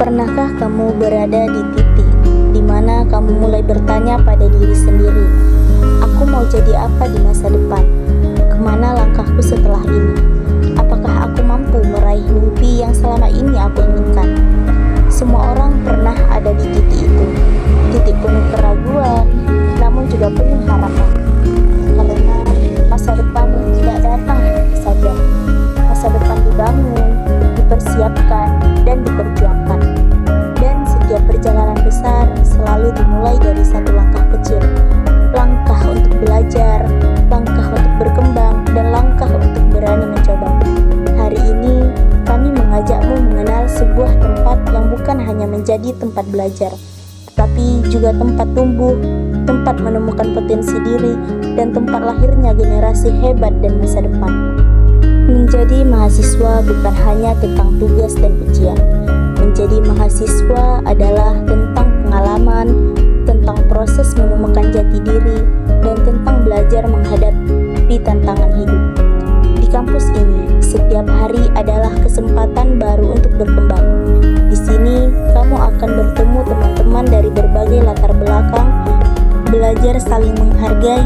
Pernahkah kamu berada di titik di mana kamu mulai bertanya pada diri sendiri, aku mau jadi apa di masa depan? Kemana langkahku setelah ini? Apakah aku mampu meraih mimpi yang selama ini aku inginkan? Semua orang pernah ada di titik itu, titik penuh keraguan, namun juga penuh harapan. Karena masa depan tidak datang begitu saja. Masa depan dibangun, dipersiapkan, dan diperjuangkan. Dan setiap perjalanan besar selalu dimulai dari satu langkah kecil. Langkah untuk belajar, langkah untuk berkembang, dan langkah untuk berani mencoba. Hari ini kami mengajakmu mengenal sebuah tempat yang bukan hanya menjadi tempat belajar, tetapi juga tempat tumbuh, tempat menemukan potensi diri, dan tempat lahirnya generasi hebat dan masa depan. Menjadi mahasiswa bukan hanya tentang tugas dan ujian. Menjadi mahasiswa adalah tentang pengalaman, tentang proses menemukan jati diri, dan tentang belajar menghadapi tantangan hidup. Di kampus ini, setiap hari adalah kesempatan baru untuk berkembang. Di sini, kamu akan bertemu teman-teman dari berbagai latar belakang, belajar saling menghargai,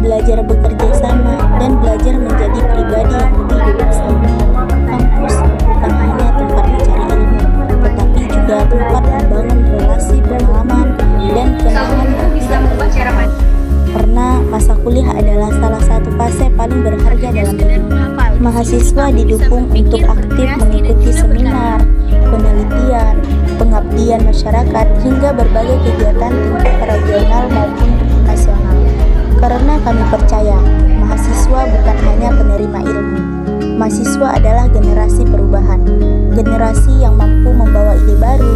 belajar bekerja sama, dan belajar menjadi pribadi yang lebih dewasa. Kampus bukan hanya tempat mencari ilmu, tetapi juga tempat membangun relasi, pengalaman, dan kenangan yang tidak terlupakan. Karena masa kuliah adalah salah satu fase paling berharga dalam hidup. Mahasiswa didukung untuk aktif mengikuti seminar, penelitian, pengabdian masyarakat, hingga berbagai kegiatan tingkat regional maupun nasional. Karena kami percaya, mahasiswa bukan hanya penerima ilmu. Mahasiswa adalah generasi perubahan, generasi yang mampu membawa ide baru,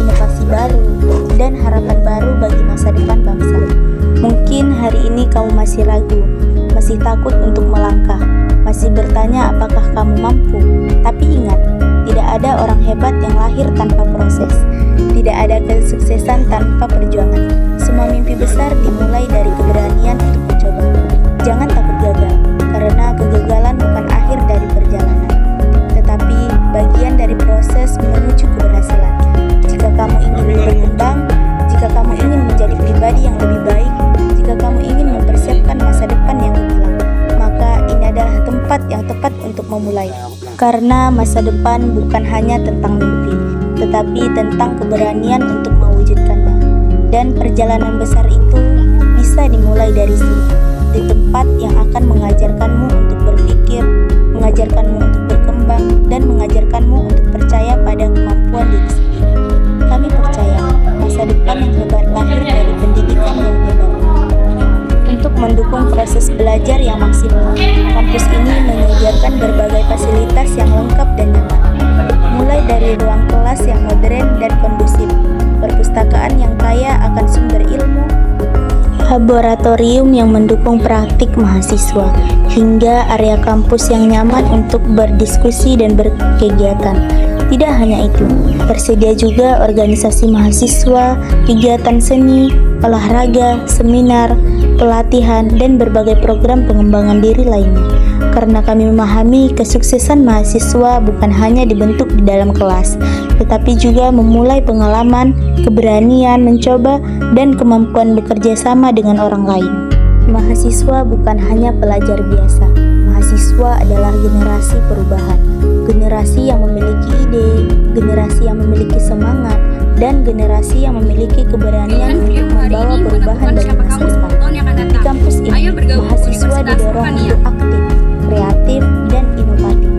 inovasi baru, dan harapan baru bagi masa depan bangsa. Mungkin hari ini kamu masih ragu, masih takut untuk melangkah, masih bertanya apakah kamu mampu. Tapi ingat, tidak ada orang hebat yang lahir tanpa proses. Tidak ada kesuksesan tanpa perjuangan. Semua mimpi besar dimulai dari keberanian untuk mencoba. Jangan takut gagal, karena kegagalan bukan akhir dari perjalanan, tetapi bagian dari proses menuju keberhasilan. Jika kamu ingin berkembang, jika kamu ingin menjadi pribadi yang lebih baik, jika kamu ingin mempersiapkan masa depan yang gemilang, maka ini adalah tempat yang tepat untuk memulai. Karena masa depan bukan hanya tentang mimpi, tetapi tentang keberanian untuk mewujudkannya. Dan perjalanan besar itu bisa dimulai dari sini, di tempat yang akan mengajarkanmu untuk berpikir, mengajarkanmu untuk berkembang, dan mengajarkanmu untuk percaya pada kemampuan diri sendiri. Kami percaya masa depan yang hebat lahir dari pendidikan yang hebat. Untuk mendukung proses belajar yang maksimal, kampus ini menyediakan berbagai fasilitas yang lengkap dan nyaman. Mulai dari ruang kelas yang modern dan kondusif, perpustakaan yang kaya akan sumber ilmu, laboratorium yang mendukung praktik mahasiswa, hingga area kampus yang nyaman untuk berdiskusi dan berkegiatan. Tidak hanya itu, tersedia juga organisasi mahasiswa, kegiatan seni, olahraga, seminar, pelatihan, dan berbagai program pengembangan diri lainnya. Karena kami memahami kesuksesan mahasiswa bukan hanya dibentuk di dalam kelas, tetapi juga memulai pengalaman, keberanian mencoba, dan kemampuan bekerja sama dengan orang lain. Mahasiswa bukan hanya pelajar biasa. Mahasiswa adalah generasi perubahan, generasi yang memiliki ide, generasi yang memiliki semangat, dan generasi yang memiliki keberanian untuk membawa perubahan bagi masa depan. Di kampus ini, mahasiswa didorong untuk aktif, kreatif, dan inovatif.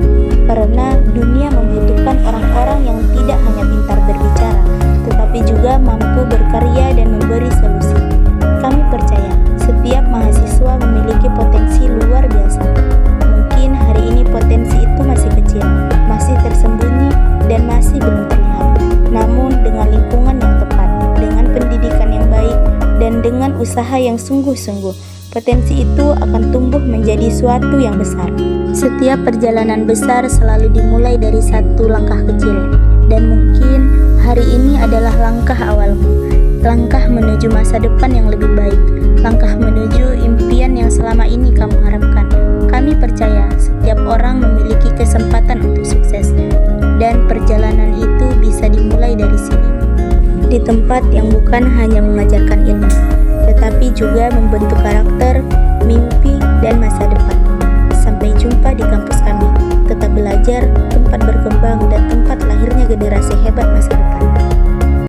Karena dunia membutuhkan orang-orang yang tidak hanya pintar berbicara, tetapi juga mampu berkarya dan memberi solusi. Kami percaya, setiap mahasiswa memiliki potensi luar biasa. Mungkin hari ini potensi itu masih kecil, masih tersembunyi, dan masih belum terlihat. Namun dengan lingkungan yang tepat, dengan pendidikan yang baik, dan dengan usaha yang sungguh-sungguh, potensi itu akan tumbuh menjadi suatu yang besar. Setiap perjalanan besar selalu dimulai dari satu langkah kecil, dan mungkin hari ini adalah langkah awalmu, langkah menuju masa depan yang lebih baik, langkah menuju impian yang selama ini kamu harapkan. Kami percaya setiap orang memiliki kesempatan untuk sukses, dan perjalanan itu bisa dimulai tempat yang bukan hanya mengajarkan ilmu, tetapi juga membentuk karakter, mimpi, dan masa depan. Sampai jumpa di kampus kami. Tetap belajar, tempat berkembang, dan tempat lahirnya generasi hebat masa